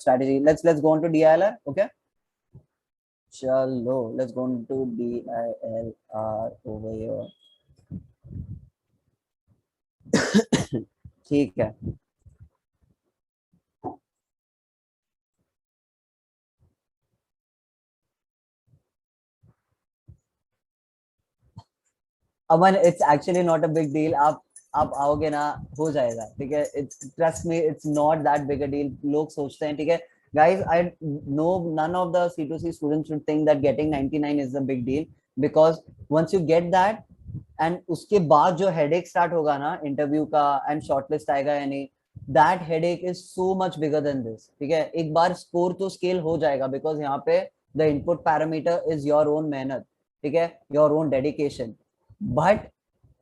strategy. Let's go on to DILR. Okay, chalo, let's go on to DILR over here. ठीक है. अमन, it's actually not a big deal. आप आओगे ना, हो जाएगा. ठीक है, it's trust me, it's not that big a deal. लोग सोचते हैं. ठीक है guys, I know none of the C2C students should think that getting 99 is a big deal, because once you get that and उसके बाद जो headache start होगा ना इंटरव्यू का and shortlist आएगा या नहीं, that headache is so much bigger than this. ठीक है, एक बार स्कोर तो स्केल हो जाएगा, because यहाँ पे the input parameter is your own मेहनत. ठीक है, your own dedication. But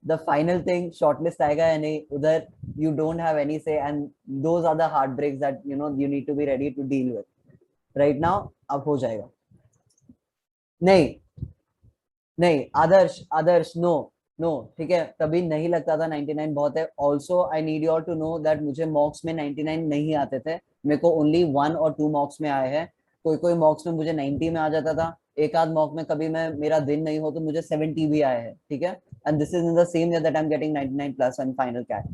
the final thing, shortlist आएगा या नहीं, उधर you don't have any say, and those are the heartbreaks that you need to be ready to deal with. Right now अब हो जाएगा. नहीं नहीं आदर्श नो ठीक है, तभी नहीं लगता था 99 बहुत है. Also I need you all to know that मुझे मॉक्स में 99 नहीं आते थे. मेरे को ओनली 1 और 2 मॉक्स में आए हैं. कोई मॉक्स में मुझे 90 में आ जाता था. एक आध मॉक में कभी मैं मेरा दिन नहीं हो तो मुझे 70 भी आए हैं. ठीक है, and this is in the same year that I am getting 99 plus in final CAT.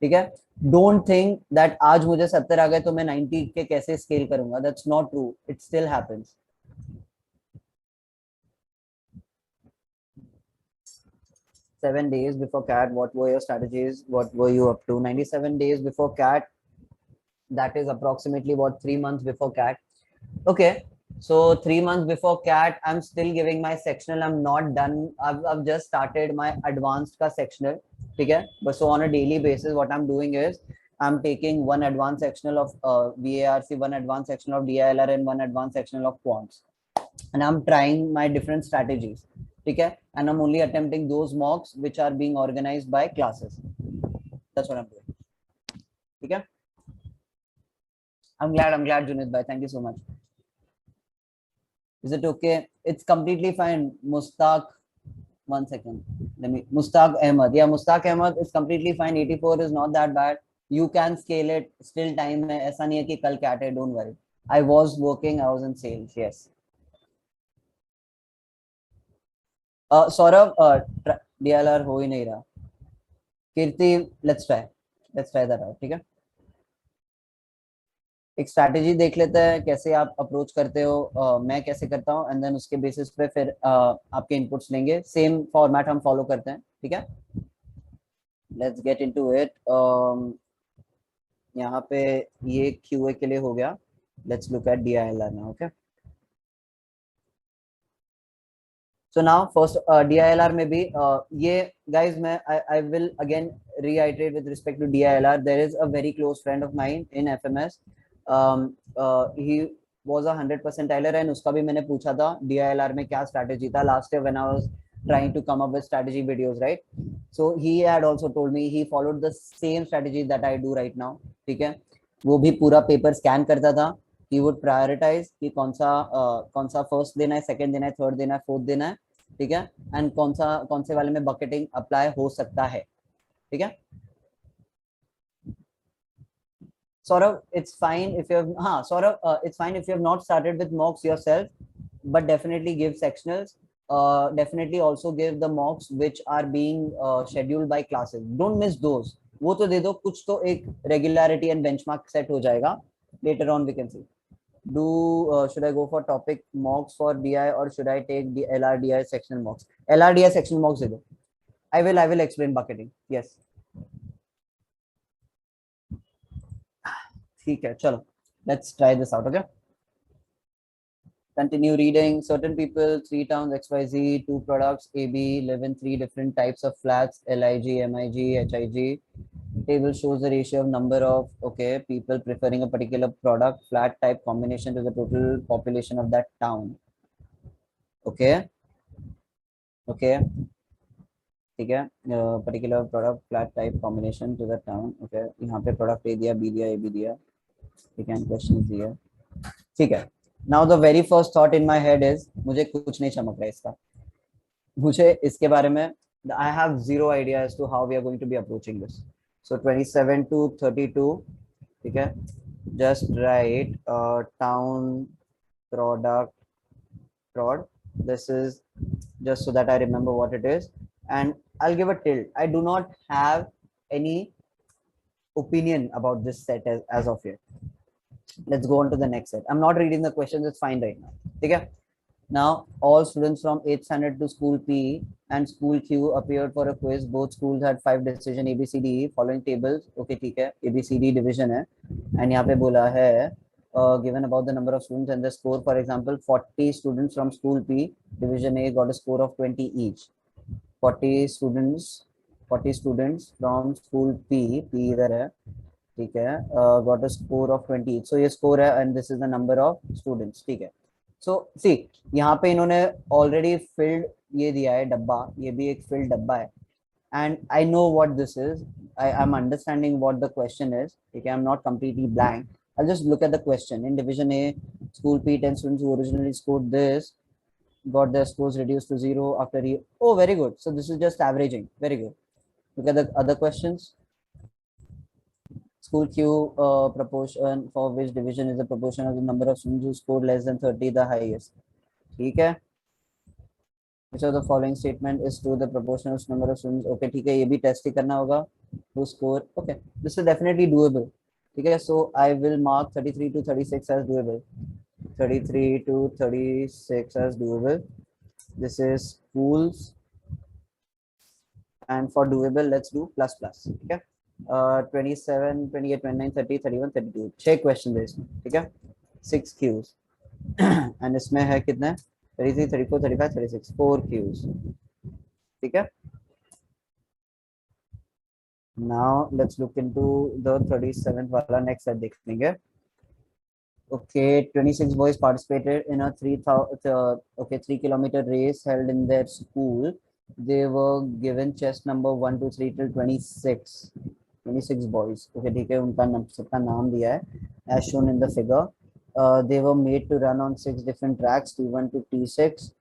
ठीक है, डोंट थिंक दैट आज मुझे 70 आ गए तो मैं 90 के कैसे स्केल करूंगा. That's not true. It still happens. 7 days before CAT, what were your strategies? What were you up to? 97 days before CAT, that is approximately what, 3 months before CAT. Okay, so 3 months before CAT, I'm still giving my sectional. I'm not done. I've just started my advanced ka sectional. Okay, but so on a daily basis, what I'm doing is I'm taking one advanced sectional of VARC, one advanced sectional of DILR, and one advanced sectional of quants, and I'm trying my different strategies. Okay, and I'm only attempting those mocks which are being organized by classes. That's what I'm doing. Okay, I'm glad Junit bhai, thank you so much. Is it okay? It's completely fine. Mustaq, 1 second, Mustaq Ahmed. Yeah, Mustaq Ahmed, it's completely fine. 84 is not that bad. You can scale it. Still time hai. ऐसा नहीं है कि कल CAT है. Don't worry. I was working. I was in sales. Yes. Saurabh, DLR हो ही नहीं रहा. कीर्ति, let's try that out. ठीक है, एक स्ट्रैटेजी देख लेते हैं कैसे आप अप्रोच करते हो, मैं कैसे करता हूँ, एंड देन उसके बेसिस पे फिर आपके इनपुट्स लेंगे. सेम फॉर्मेट हम फॉलो करते हैं. ठीक है, लेट्स गेट इनटू इट. यहाँ पे ये QA के लिए हो गया. Let's look at DILR now. Okay, so now first DILR में भी ये guys, मैं I will again reiterate with respect to DILR. There is a very close friend of mine in FMS. He was a 100 percentiler, and उसका भी मैंने पूछा था DILR में क्या strategy था last year when I was trying to come up with strategy videos, right? So he had also told me he followed the same strategy that I do right now. ठीक है, वो भी पूरा paper scan करता था. he would prioritize कि कौन सा फर्स्ट देना है, सेकंड देना है, थर्ड देना है, फोर्थ देना है. ठीक है, एंड कौन से वाले में बकेटिंग अप्लाई हो सकता है. ठीक है, Saurabh, it's fine if you have it's fine if you have not started with mocks yourself, but definitely give sectionals. Definitely also give the mocks which are being scheduled by classes. Don't miss those. वो तो दे दो, कुछ तो एक regularity and benchmark set हो जाएगा. Later on we can see. Should I go for topic mocks for DI, or should I take the LRDI sectional mocks? LRDI sectional mocks दे दो. I will explain bucketing. Yes. ठीक है, चलो, let's try this out. Okay, continue reading. Certain people, 3 towns, XYZ, 2 products, AB, live in 3 different types of flats, LIG, MIG, HIG. Table shows the ratio of number of people preferring a particular product flat type combination to the total population of that town. Okay, ठीक है, particular product flat type combination to the town. Okay, यहाँ पे product A दिया, B दिया, AB दिया. ठीक है, questions दिया. ठीक है, now the very first thought in my head is मुझे कुछ नहीं चमक रहा है इसका. मुझे इसके बारे में I have zero idea as to how we are going to be approaching this. So 27 to 32, ठीक है, just write town product prod. This is just so that I remember what it is, and I'll give a tilde. I do not have any opinion about this set as of yet. Let's go on to the next set. I'm not reading the questions, it's fine right now. Okay. Now, all students from 8th standard to school P and school Q appeared for a quiz. Both schools had 5 decision A, B, C, D, E following tables. Okay, ठीक है, A, B, C, D division है. And यहाँ पे बोला है, given about the number of students and the score. For example, 40 students from school P division A got a score of 20 each. 40 students, 40 students from school P इधर है, ठीक है, got a score of 20 each. So ये score है and this is the number of students, ठीक है. सो सी यहाँ पे इन्होंने ऑलरेडी फिल्ड ये दिया है डब्बा, ये भी एक फिल्ड डब्बा है, and I know what this is, I am understanding what the question is, ठीक है, I am not completely blank. I'll just look at the question. In division A, school P, 10 students who originally scored this got their scores reduced to 0 after oh, very good. So this is just averaging. Very good. Look at the other questions. School Q, proportion for which division is the proportion of the number of students who scored less than 30 the highest. ठीक है. Which of the following statement is true? The proportional number of students. Okay, ठीक है, ये भी test ही करना होगा. Who score? Okay, this is definitely doable. ठीक है, so I will mark 33 to 36 as doable. 33 to 36 as doable. This is schools, and for doable, let's do plus plus. ठीक है, 27, 28, 29, 30, 31, 32. 6 क्वेश्चन है इसमें. ठीक है, 6 क्यूज एंड इसमें है कितने? 33, 34, 35, 36, 4 क्यूज. ठीक है. Now let's look into the 37th वाला next set देखेंगे. Okay, 26 boys participated in a 3-kilometer race held in their school. They were given chest number 1, 2, 3 till 26. 26 boys. Okay, ठीक है, उनका सबका नाम दिया है as shown in the figure. They were made to run on 6 different tracks, T1 to T6.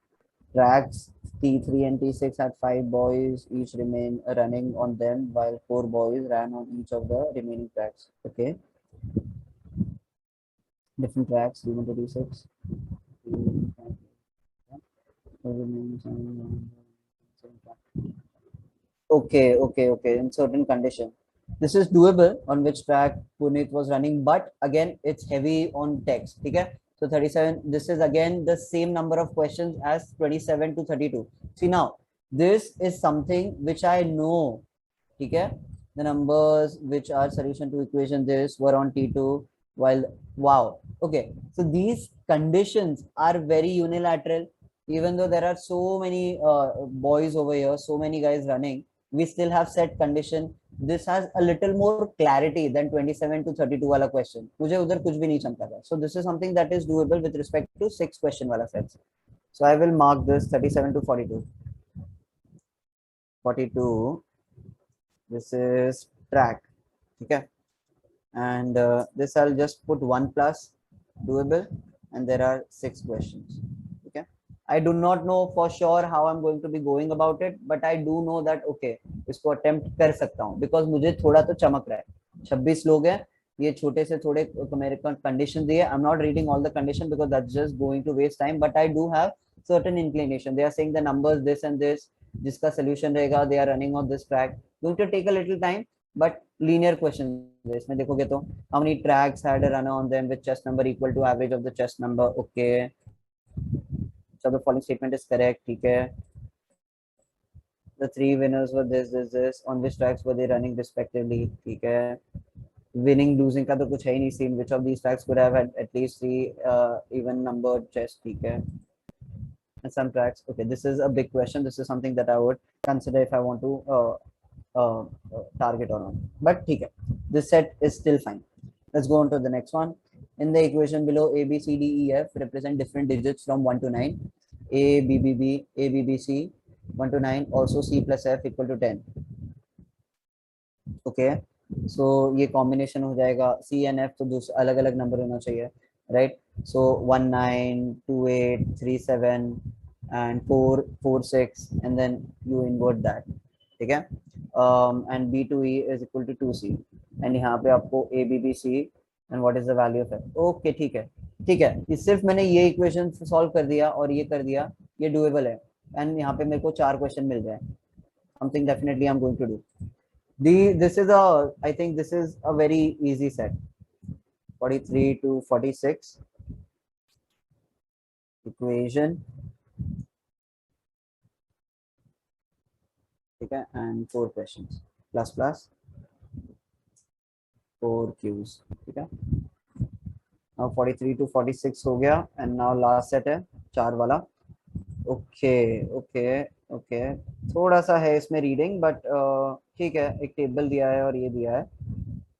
Tracks T3 and T6 had 5 boys each remain running on them, while 4 boys ran on each of the remaining tracks. Okay. Different tracks, T1 to T6. Okay. In certain condition. This is doable on which track Puneet was running, but again, it's heavy on text. Okay. So 37, this is again the same number of questions as 27 to 32. See now, this is something which I know. Okay. The numbers which are solution to equation this were on T2, while wow. Okay. So these conditions are very unilateral. Even though there are so many boys over here, so many guys running, we still have set condition. This has a little more clarity than 27 to 32 वाला question. मुझे उधर कुछ भी नहीं चमका था. So this is something that is doable with respect to 6 question वाला sets. So I will mark this 37 to 42. 42. This is track. Okay. And this I'll just put 1 plus doable, and there are 6 questions. Okay. I do not know for sure how I'm going to be going about it, but I do know that okay, इसको attempt कर सकता हूँ because मुझे थोड़ा तो चमक रहा है. 26 लोग हैं, ये छोटे से थोड़े मेरे को condition दिए. I'm not reading all the condition because that's just going to waste time, but I do have certain inclination. They are saying the numbers this and this, जिसका solution रहेगा, they are running on this track. Going to take a little time, but linear questions. इसमें देखोगे तो how many tracks had a runner on them with chest number equal to average of the chest number. Okay, so the following statement is correct. ठीक है, the 3 winners were this on which tracks were they running respectively. ठीक है, winning losing का तो कुछ है ही नहीं scene. Which of these tracks could have had at least 3 even numbered chests. ठीक है, and some tracks. Okay, this is a big question. This is something that I would consider if I want to target or not, but okay, this set is still fine. Let's go on to the next one. In the equation below, A, B, C, D, E, F represent different digits from 1 to 9. A, B, B, B, A, B, B, C, 1 to 9. Also C plus F equal to 10. Okay, so ये combination हो जाएगा. C and F तो दूसरा अलग अलग number होना चाहिए, right? So 1 9 2 8 3 7 and 4 4 6, and then you invert that. ठीक है, and B to E is equal to 2C, and यहाँ पे आपको A B B C and what is the value of F. Okay ठीक है, ठीक है, ये सिर्फ मैंने ये इक्वेशन सॉल्व कर दिया और ये कर दिया, ये डुएबल है। एंड यहाँ पे मेरे को 4 क्वेश्चन मिल जाए, something definitely I am going to do. This is I think this is a very easy set. 43 to 46 equation, ठीक है, and 4 questions plus plus 4 Qs, ठीक है। now 43 to 46 हो गया and now last set है 4 वाला। ओके ओके ओके, थोड़ा सा है इसमें रीडिंग बट ठीक है, एक टेबल दिया है और ये दिया है।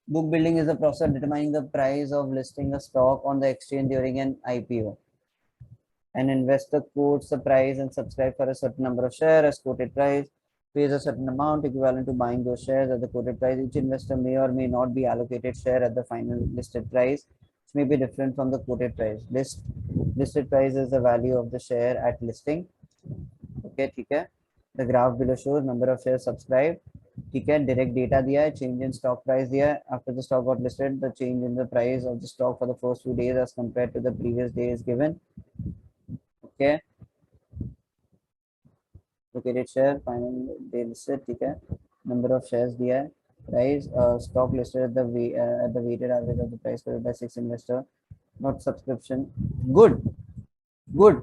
Book building is the process of determining the price of listing a stock on the exchange during an IPO. An investor quotes the price and subscribe for a certain number of shares as quoted price, pays a certain amount equivalent to buying those shares at the quoted price. Each investor may or may not be allocated share at the final listed price, which may be different from the quoted price. Listed price is the value of the share at listing. Okay, ठीक है। The graph below shows number of shares subscribed. ठीक है, direct data दिया है, change in stock price दिया है, after the stock got listed, the change in the price of the stock for the first few days as compared to the previous day is given. Okay, located share, final day listed, ठीक है, number of shares दिया है, price, stock listed at the weighted average of the price paid by 6 investor, not subscription. Good, good.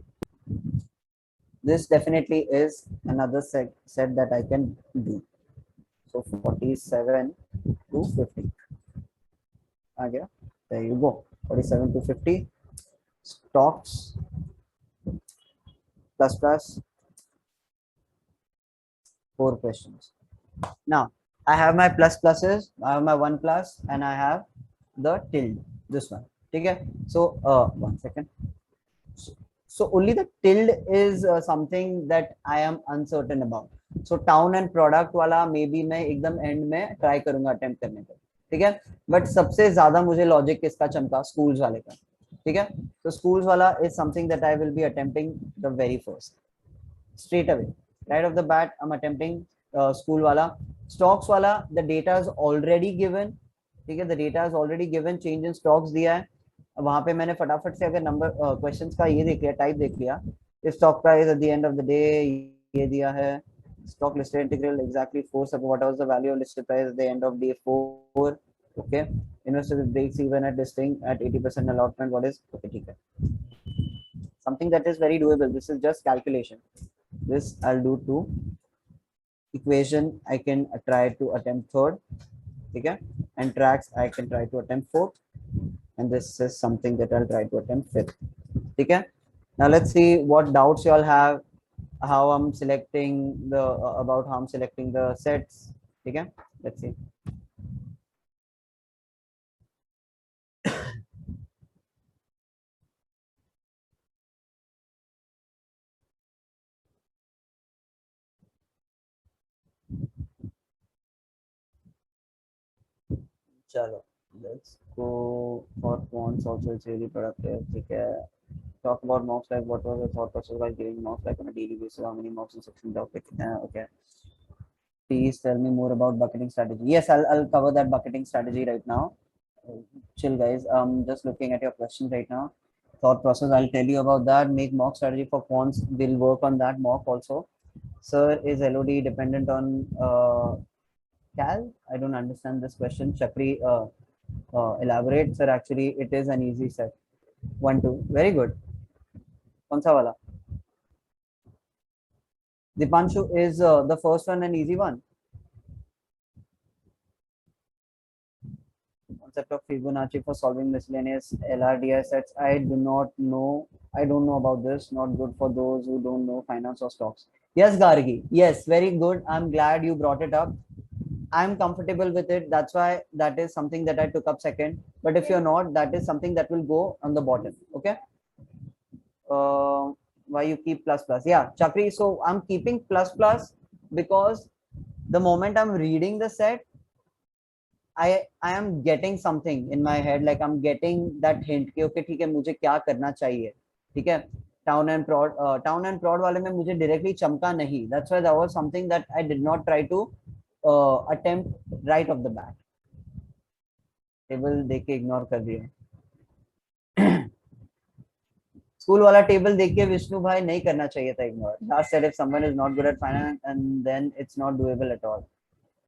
This definitely is another set that I can do. So 47 to 50 आ गया, there you go, 47 to 50 stocks plus plus 4 questions. Now I have my plus pluses, I have my 1 plus and I have the tilde, this one, ठीक है। So 1 second. So only the tilde is something that I am uncertain about. So town and product वाला maybe मैं एकदम end में try करूंगा attempt करने का, ठीक है। बट सबसे ज्यादा मुझे लॉजिक किसका चमका, स्कूल्स वाले का, ठीक है। तो स्कूल्स वाला is something that I will be attempting the very first, straight away, right off the bat I'm attempting school wala. Stocks wala, the data is already given, ठीक है, the data is already given, change in stocks दिया है। वहां पे मैंने फटाफट से अगर नंबर क्वेश्चंस का ये देख लिया, टाइप देख लिया, stock price at the end of the day ये दिया है, stock listed integral exactly 4, what was the value of listed price at the end of day 4, okay, investor breaks even at listing at 80% allotment, what is, okay, ठीक है, something that is very doable, this is just calculation, this I'll do 2 equation, I can try to attempt 3rd, okay, and tracks I can try to attempt 4th, and this is something that I'll try to attempt 5th, okay. Now let's see what doubts you all have, how I'm selecting the about how I'm selecting the sets, okay, let's see. चलो let's go for quants also, it's really productive, ठीक है। Talk about mocks, like what was the thought process while giving mocks, like on a daily basis, how many mocks in section topic, okay. Please tell me more about bucketing strategy. Yes, I'll cover that bucketing strategy right now. Chill guys, I'm just looking at your questions right now. Thought process, I'll tell you about that. Make mock strategy for quants, we'll work on that mock also. Sir, is LOD dependent on Cal? I don't understand this question. Chakri, elaborate. Sir, actually it is an easy set. 1 2, very good. कौन सा वाला? Dipanshu, is the first one an easy one? Concept of Fibonacci for solving miscellaneous LRDI sets. I do not know. I don't know about this. Not good for those who don't know finance or stocks. Yes, Gargi. Yes, very good. I'm glad you brought it up. I'm comfortable with it. That's why that is something that I took up second. But if you're not, that is something that will go on the bottom. Okay. Why you keep plus plus? Yeah, Chakri. So I'm keeping plus plus because the moment I'm reading the set, I am getting something in my head, like I'm getting that hint कि okay ठीक है मुझे क्या करना चाहिए, ठीक है। Town and prod वाले में मुझे directly चमका नहीं, that's why that was something that I did not try to attempt right off the bat. Table देख के इग्नोर कर दिया। स्कूल वाला टेबल देख के विष्णु भाई नहीं करना चाहिए था ignore. Last said if someone is not good at finance and then it's not doable at all.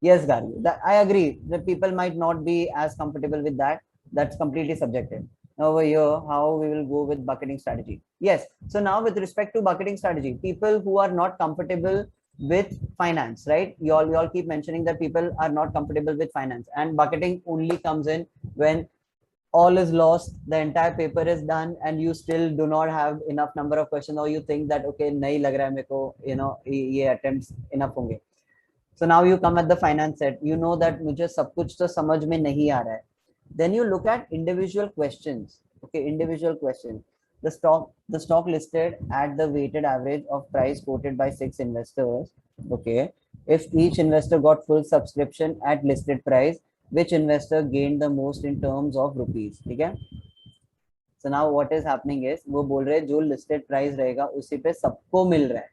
Yes, Gary, I agree that people might not be as comfortable with that. That's completely subjective. Over here, how we will go with bucketing strategy. Yes. So now with respect to bucketing strategy, people who are not comfortable with finance, right? You all keep mentioning that people are not comfortable with finance, and bucketing only comes in when all is lost, the entire paper is done, and you still do not have enough number of questions, or you think that okay, nahi lag raha hai meko, ye attempts enough honge. So now you come at the finance set, you know that मुझे सब कुछ तो समझ में नहीं आ रहा है. Then you look at individual questions. Okay, individual questions. The stock listed at the weighted average of price quoted by 6 investors. Okay, if each investor got full subscription at listed price, which investor gained the most in terms of rupees? ठीक है. So now what is happening is वो बोल रहे हैं जो listed price रहेगा उसी पे सबको मिल रहा है.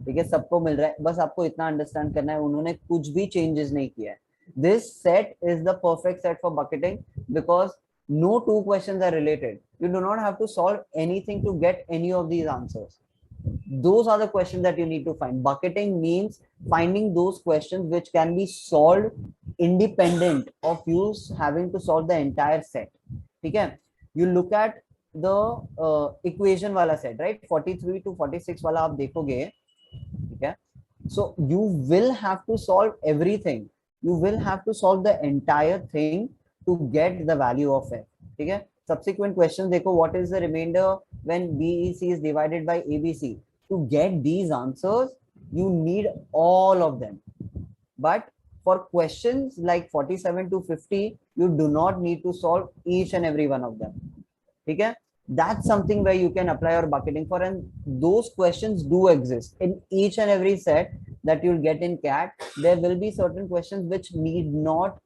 ठीक है, सबको मिल रहा है. बस आपको इतना अंडरस्टैंड करना है, उन्होंने कुछ भी चेंजेस नहीं किया है. This set is the perfect set for bucketing because no two questions are related. You do not have to solve anything to get any of these answers. Those are the questions that you need to find. Bucketing means finding those questions which can be solved independent of you having to solve the entire set. ठीक है, you look at the equation वाला set, right? 43 to 46 वाला आप देखोगे. Okay, so you will have to solve everything. You will have to solve the entire thing to get the value of f. Okay, subsequent questions देखो, what is the remainder when BEC is divided by ABC? To get these answers you need all of them, but for questions like 47 to 50 you do not need to solve each and every one of them. Okay, that's something where you can apply your bucketing for, and those questions do exist in each and every set that you'll get in CAT. There will be certain questions which need not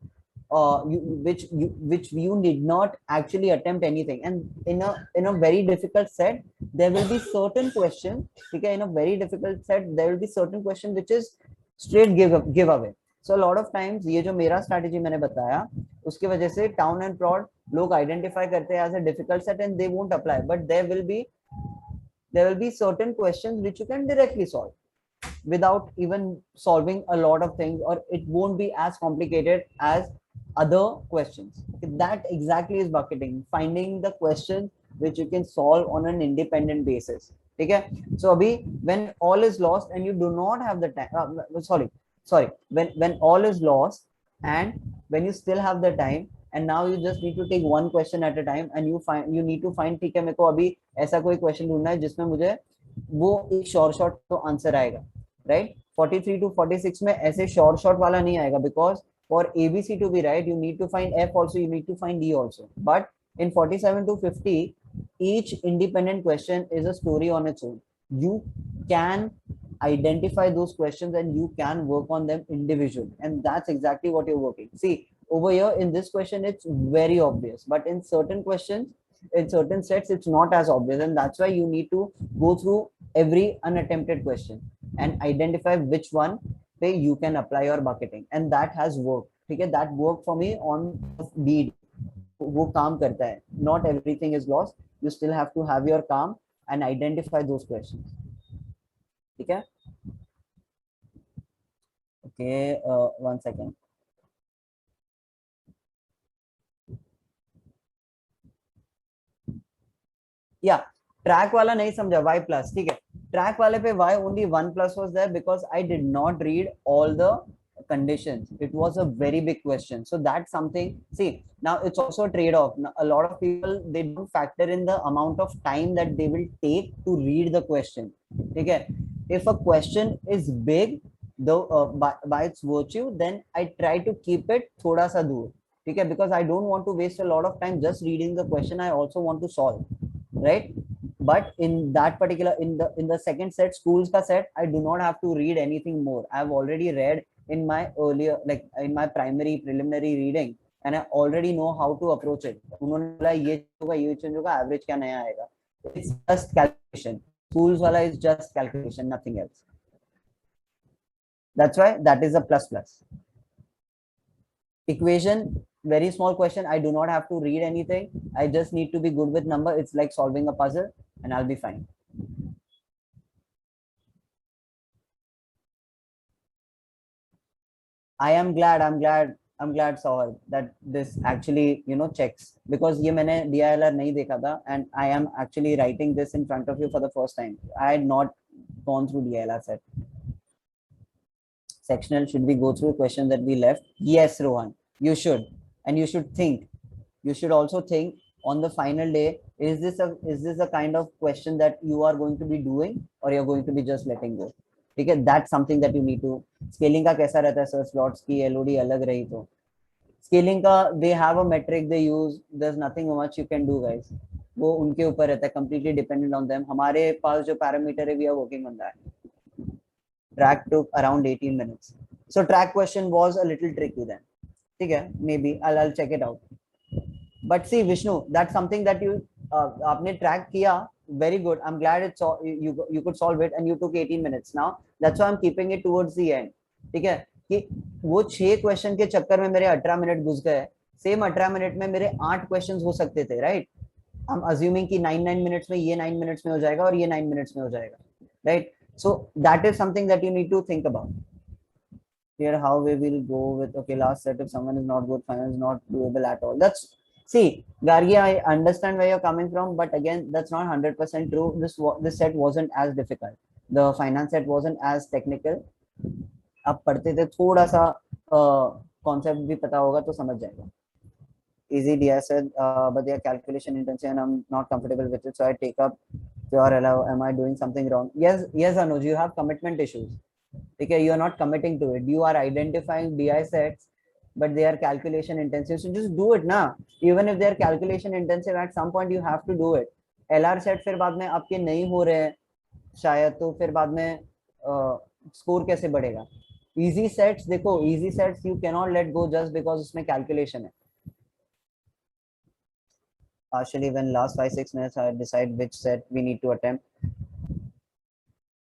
which you need not actually attempt anything, and in a very difficult set there will be certain questions. Okay, in a very difficult set there will be certain question which is straight give away. So a lot of times ये जो मेरा strategy मैंने बताया उसकी वजह से town and prod लोग identify करते हैं as a difficult set and they won't apply, but there will be certain questions which you can directly solve without even solving a lot of things, or it won't be as complicated as other questions. That exactly is bucketing, finding the questions which you can solve on an independent basis. Okay, so abhi when all is lost and you do not have the time, when all is lost and when you still have the time, and now you just need to take one question at a time and you need to find, ठीक है मेरे को अभी ऐसा कोई question ढूंढना है जिसमें मुझे वो एक शॉर्ट तो आंसर आएगा, राइट? 43 to 46 में ऐसे शॉर्ट वाला नहीं आएगा, because for ABC to be right you need to find F also, you need to find D also, but in 47 to 50 each independent question is a story on its own. You can identify those questions and you can work on them individually, and that's exactly what you're working. See, over here in this question it's very obvious, but in certain questions, in certain sets it's not as obvious, and that's why you need to go through every unattempted question and identify which one way you can apply your bucketing, and that has worked. ठीक है, that worked for me on BD. वो काम करता है. Not everything is lost. You still have to have your calm and identify those questions. ठीक है? Okay, 1 second. Yeah, track वाला नहीं समझा, y plus. ठीक है, track वाले पे y only 1 plus was there because I did not read all the conditions. It was a very big question, so that's something. See, now it's also a trade-off. A lot of people, they don't factor in the amount of time that they will take to read the question. Okay, if a question is big, though by its virtue, then I try to keep it thoda sa dur. Okay, because I don't want to waste a lot of time just reading the question. I also want to solve, right? But in that particular, in the second set, schools ka set, I do not have to read anything more. I've already read in my earlier, like in my primary preliminary reading, and I already know how to approach it. उन्होंने बोला ये change होगा, average क्या नया आएगा. It's just calculation. Schools वाला is just calculation, nothing else. That's why that is a plus. Equation very small question. I do not have to read anything. I just need to be good with number. It's like solving a puzzle and I'll be fine. I'm glad Saurabh that this actually checks, because ये मैंने DILR नहीं देखा था and I am actually writing this in front of you for the first time. I had not gone through DILR set. Sectional, should we go through questions that we left? Yes, Rohan, you should, and you should think. You should also think on the final day, is this a kind of question that you are going to be doing or you're going to be just letting go? ठीक है, that's something that you need to. Scaling का कैसा रहता है sir, slots की LOD अलग रही तो scaling का they have a metric they use, there's nothing much you can do guys. वो उनके ऊपर रहता है, completely dependent on them. हमारे पास जो parameter है we are working on that. Track took around 18 minutes. So track question was a little tricky then. Okay, maybe I'll check it out. But see, Vishnu, that's something that you आपने track किया, very good. I'm glad it's you could solve it and you took 18 minutes. Now that's why I'm keeping it towards the end. ठीक है कि वो 6 question के चक्कर में मेरे 18 मिनट घुस गए, सेम 18 मिनट में मेरे 8 क्वेश्चंस हो सकते थे, राइट? आई एम अज्यूमिंग कि 9 मिनट्स में ये 9 मिनट्स में हो जाएगा और ये 9 मिनट्स में हो जाएगा, right? So that is something that you need to think about. Here, how we will go with, okay, last set, if someone is not good, final is not doable at all. That's, see, Gargi, I understand where you're coming from, but again, that's not 100% true. This set wasn't as difficult. The finance set wasn't as technical. आप पढ़ते थे थोड़ा सा concept भी पता होगा तो समझ जाएगा. Easy, I said, but they are calculation intensive and I'm not comfortable with it, so I take up pure allow. Am I doing something wrong? Yes, Anuj, you have commitment issues. Okay, you are not committing to it. You are identifying DI sets, but they are calculation intensive. So just do it now. Even if they are calculation intensive, at some point you have to do it. LR set फिर बाद में आपके नहीं हो रहे हैं शायद, तो फिर बाद में स्कोर कैसे बढ़ेगा? Easy sets, देखो, easy sets you cannot let go just because उसमें calculation है. Partially when last 5-6 minutes I decide which set we need to attempt.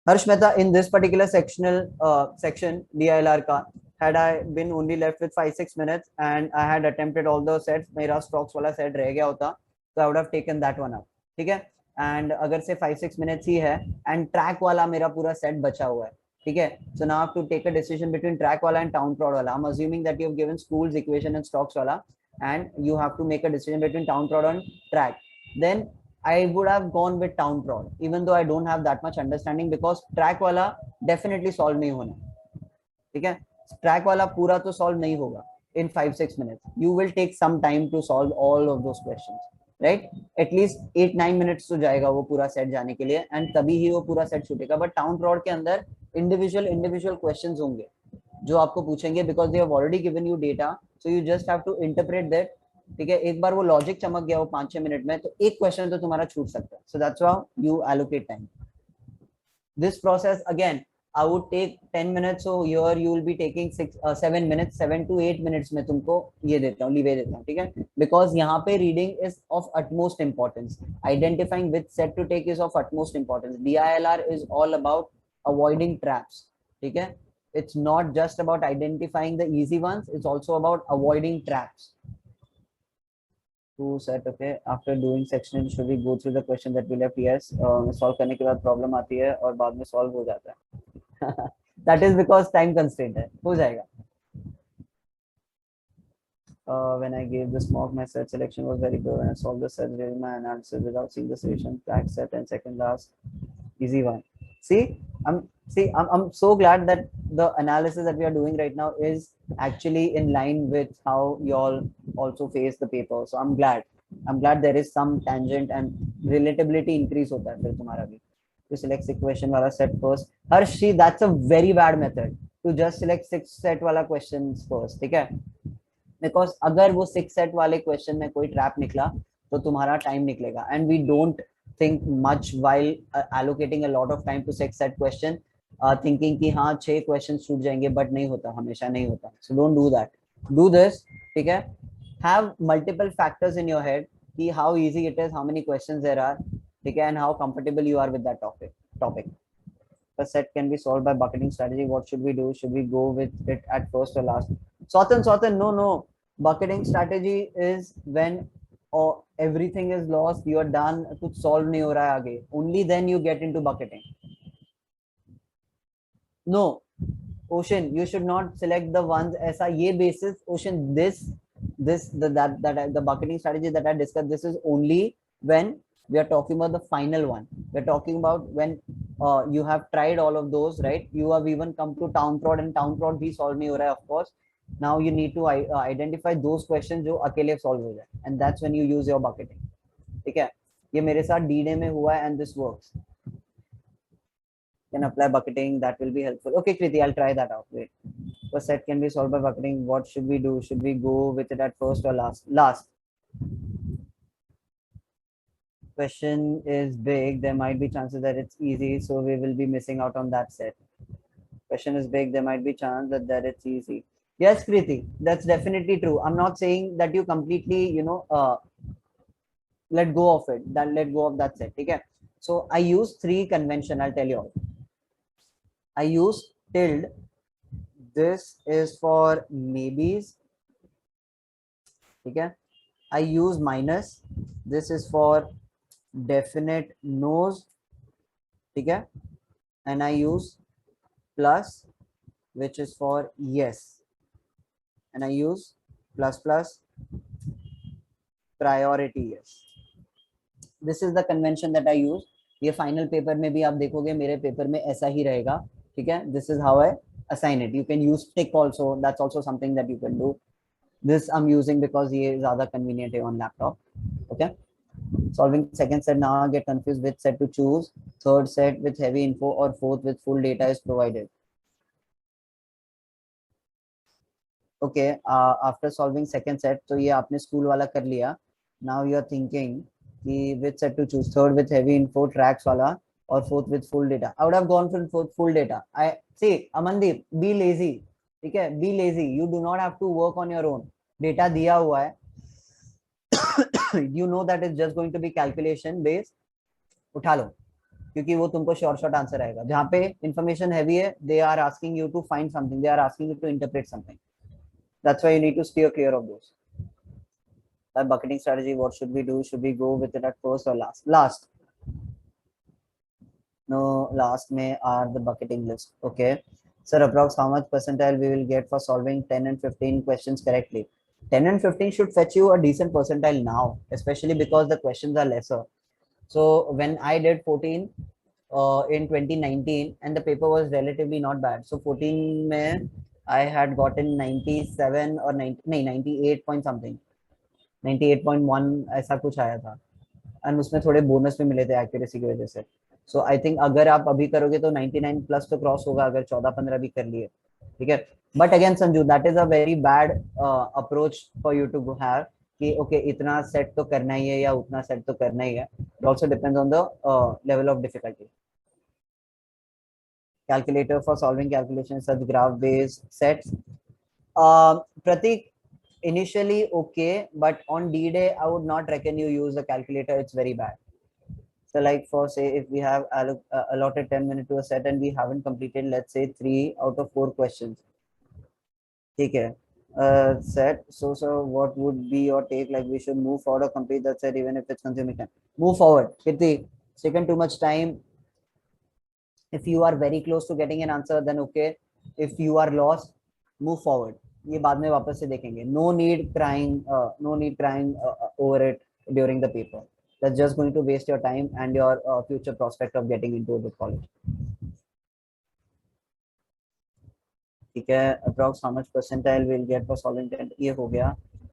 Harsh Mehta, in this particular section DILR ka, had I been only left with 5-6 minutes and I had attempted all the sets, मेरा stocks वाला set रह गया होता, so I would have taken that one up. ठीक है? And अगर से 5-6 minutes ही है and track वाला मेरा पूरा set बचा हुआ है, ठीक है? So now I have to take a decision between track वाला and town prod वाला. I'm assuming that you have given schools equation and stocks वाला, and you have to make a decision between town prod and track. Then I would have gone with town prod, even though I don't have that much understanding, because track वाला definitely solve नहीं होना, ठीक है? Track वाला पूरा तो solve नहीं होगा in 5-6 minutes. You will take some time to solve all of those questions, right? At least 8-9 minutes तो जाएगा वो पूरा set जाने के लिए, and तभी ही वो पूरा set छूटेगा. But town prod के अंदर individual questions होंगे जो आपको पूछेंगे, because they have already given you data, so you just have to interpret that. ठीक है, एक बार वो लॉजिक चमक गया वो 5-6 मिनट में, तो एक क्वेश्चन तो तुम्हारा छूट सकता है. So that's why U allocate time. This process again I would take 10 minutes, so here you will be taking 7 minutes, 7 to 8 minutes में तुमको ये देता हूँ, लीवे देता हूँ, ठीक है? Because यहाँ पे reading is of utmost importance. Identifying which set to take is of utmost importance. DILR is all about avoiding traps, ठीक है? It's not just about identifying the easy ones, it's also about avoiding traps. Who said, okay, after doing section should we go through the question that we left? Yes, solve करने के बाद problem आती है और बाद में solve हो जाता है. That is because time constraint है, हो जाएगा. When I gave this mock, my set selection was very good and I solved the set during my analysis without seeing the solution. Track set and second last, easy one. See, I'm so glad that the analysis that we are doing right now is actually in line with how you all also face the paper. So I'm glad there is some tangent and relatability increase होता है फिर तुम्हारा भी. To select 6 question वाला set first. Harshi, that's a very bad method to just select 6 set वाला questions first, ठीक है? Because अगर वो 6 set वाले question में कोई trap निकला तो तुम्हारा time निकलेगा, and we don't think much while allocating a lot of time to 6 set question, thinking कि हाँ 6 questions छूट जाएंगे, but नहीं होता, हमेशा नहीं होता. So don't do that. Do this, ठीक है? Have multiple factors in your head कि how easy it is, how many questions there are, ठीक है, and how comfortable you are with that topic. The set can be solved by bucketing strategy. What should we do? Should we go with it at first or last? Swatan, no. bucketing strategy is when everything is lost, you are done, कुछ solve नहीं हो रहा है आगे, only then you get into bucketing. No, Ocean, you should not select the ones ऐसा ये basis. Ocean, the bucketing strategy that I discussed, this is only when we are talking about the final one. We're talking about when you have tried all of those, right? You have even come to town prod, and town prod भी solve नहीं हो रहा है, of course. Now you need to identify those questions जो अकेले solve हो जाए, and that's when you use your bucketing. ठीक है, ये मेरे साथ D-Day में हुआ है, and this works. Can apply bucketing, that will be helpful. Okay, Kriti, I'll try that out. Wait, a set can be solved by bucketing. What should we do? Should we go with it at first or last? Last. Question is big, there might be chances that it's easy, so we will be missing out on that set. Question is big, there might be chance that it's easy. Yes, Kriti, that's definitely true. I'm not saying that you completely, let go of it, let go of that set. Okay, so I use 3 convention, I'll tell you all. I use tilde. This is for maybes. Okay, I use minus. This is for definite no's. Okay, and I use plus, which is for yes, and I use plus priority yes. This is the convention that I use. ये final paper में भी आप देखोगे, मेरे paper में ऐसा ही रहेगा. ठीक है, this is how I assign it. You can use tick also, that's also something that you can do. This I'm using because ये ज़्यादा convenient है on laptop. Okay, solving second set, now I get confused which set to choose. Third set with heavy info or fourth with full data is provided. Okay, after solving second set, तो ये आपने school वाला कर लिया. Now you are thinking which set to choose. Third with heavy info tracks wala or fourth with full data. I would have gone for full data. I see, Amandeep, be lazy. Okay, be lazy. You do not have to work on your own. Data दिया हुआ है. You know that it's just going to be calculation based. उठा लो, क्योंकि वो तुमको short answer आएगा. जहाँ पे information heavy है, they are asking you to find something. They are asking you to interpret something. That's why you need to steer clear of those. That bucketing strategy, what should we do? Should we go with it at first or last? Last. No, last may are the bucketing list. Okay. Sir, approx how much percentile we will get for solving 10 and 15 questions correctly? 10 and 15 should fetch you a decent percentile now, especially because the questions are lesser. So when I did 14 in 2019 and the paper was relatively not bad. So 14 mein I had gotten 97 or 98 point something. 98.1 ऐसा कुछ आया था, and उसमें थोड़े bonus भी मिले थे accuracy की वजह से. सो आई थिंक अगर आप अभी करोगे तो 99 प्लस तो क्रॉस होगा, अगर 14-15 भी कर लिए. ठीक है, but again Sanju, that is a very bad approach for you to have कि ओके इतना सेट तो करना ही है या उतना सेट तो करना ही है. It also depends on the level of difficulty. Calculator for solving calculations such graph based sets. Pratik, initially okay, but on D-Day I would not reckon you use the calculator. It's very bad. So like for say if we have allotted 10 minutes to a set and we haven't completed, let's say 3 out of 4 questions. Okay, set. So what would be your take? Like we should move forward or complete that set even if it's consuming time. Move forward. Kirti, it's taken too much time. If you are very close to getting an answer, then okay. If you are lost, move forward. ये बाद में वापस से देखेंगे. No need crying over it during the paper. That's just going to waste your time and your future prospect of getting into a good college. ठीक है, approx how much percentile we'll get for solving 10? ये हो गया.